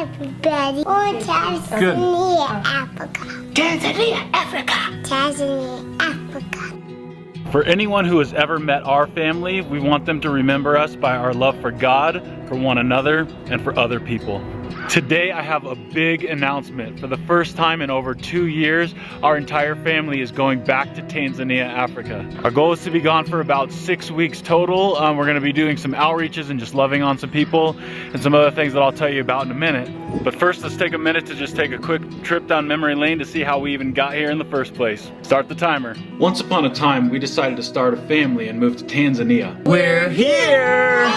everybody. Oh, Tanzania, Africa. Tanzania, Africa. Tanzania, Africa. For anyone who has ever met our family, we want them to remember us by our love for God, for one another, and for other people. Today I have a big announcement. For the first time in over 2 years, our entire family is going back to Tanzania, Africa. Our goal is to be gone for about 6 weeks total. We're gonna be doing some outreaches and just loving on some people and some other things that I'll tell you about in a minute. But first, let's take a minute to just take a quick trip down memory lane to see how we even got here in the first place. Start the timer. Once upon a time, we decided to start a family and move to Tanzania. We're here.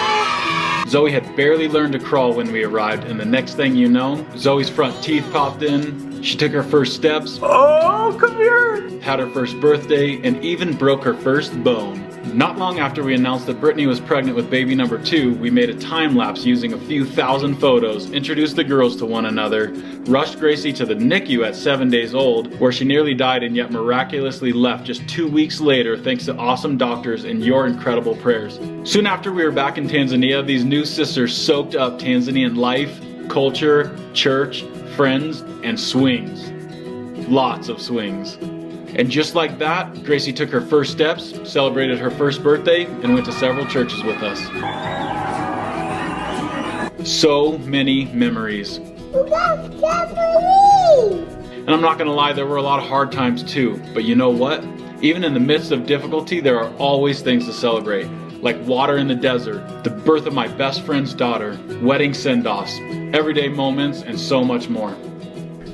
Zoe had barely learned to crawl when we arrived, and the next thing you know, Zoe's front teeth popped in, she took her first steps, Oh, come here. had her first birthday, and even broke her first bone. Not long after we announced that Brittany was pregnant with baby number 2, we made a time lapse using a few thousand photos, introduced the girls to one another, rushed Gracie to the NICU at 7 days old, where she nearly died and yet miraculously left just 2 weeks later thanks to awesome doctors and your incredible prayers. Soon after we were back in Tanzania, these new sisters soaked up Tanzanian life, culture, church, friends, and swings. Lots of swings. And just like that, Gracie took her first steps, celebrated her first birthday, and went to several churches with us. So many memories. And I'm not gonna lie, there were a lot of hard times too. But you know what? Even in the midst of difficulty, there are always things to celebrate. Like water in the desert, the birth of my best friend's daughter, wedding send-offs, everyday moments, and so much more.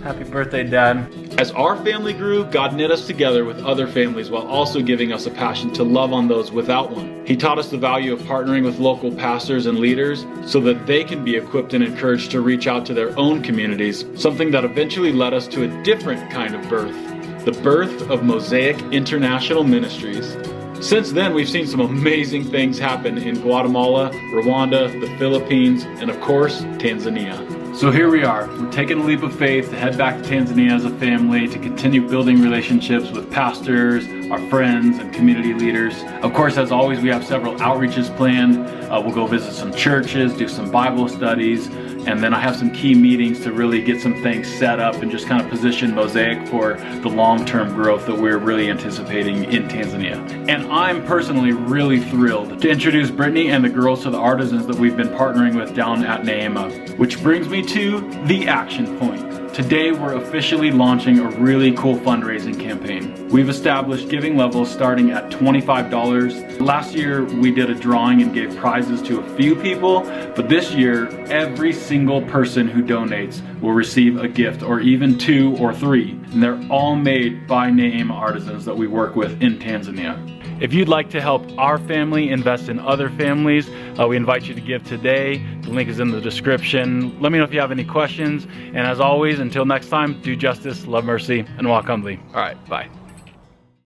Happy birthday, Dad. As our family grew, God knit us together with other families while also giving us a passion to love on those without one. He taught us the value of partnering with local pastors and leaders so that they can be equipped and encouraged to reach out to their own communities, something that eventually led us to a different kind of birth, the birth of Mosaic International Ministries. Since then, we've seen some amazing things happen in Guatemala, Rwanda, the Philippines, and of course, Tanzania. So here we are. We're taking a leap of faith to head back to Tanzania as a family to continue building relationships with pastors, our friends, and community leaders. Of course, as always, we have several outreaches planned. We'll go visit some churches, do some Bible studies, and then I have some key meetings to really get some things set up and just kind of position Mosaic for the long-term growth that we're really anticipating in Tanzania. And I'm personally really thrilled to introduce Brittany and the girls to the artisans that we've been partnering with down at Neema. Which brings me to the action point. Today we're officially launching a really cool fundraising campaign. We've established giving levels starting at $25. Last year we did a drawing and gave prizes to a few people, but this year every single person who donates will receive a gift, or even 2 or 3. And they're all made by Neema artisans that we work with in Tanzania. If you'd like to help our family invest in other families, we invite you to give today. The link is in the description. Let me know if you have any questions. And as always, until next time, do justice, love mercy, and walk humbly. All right, bye.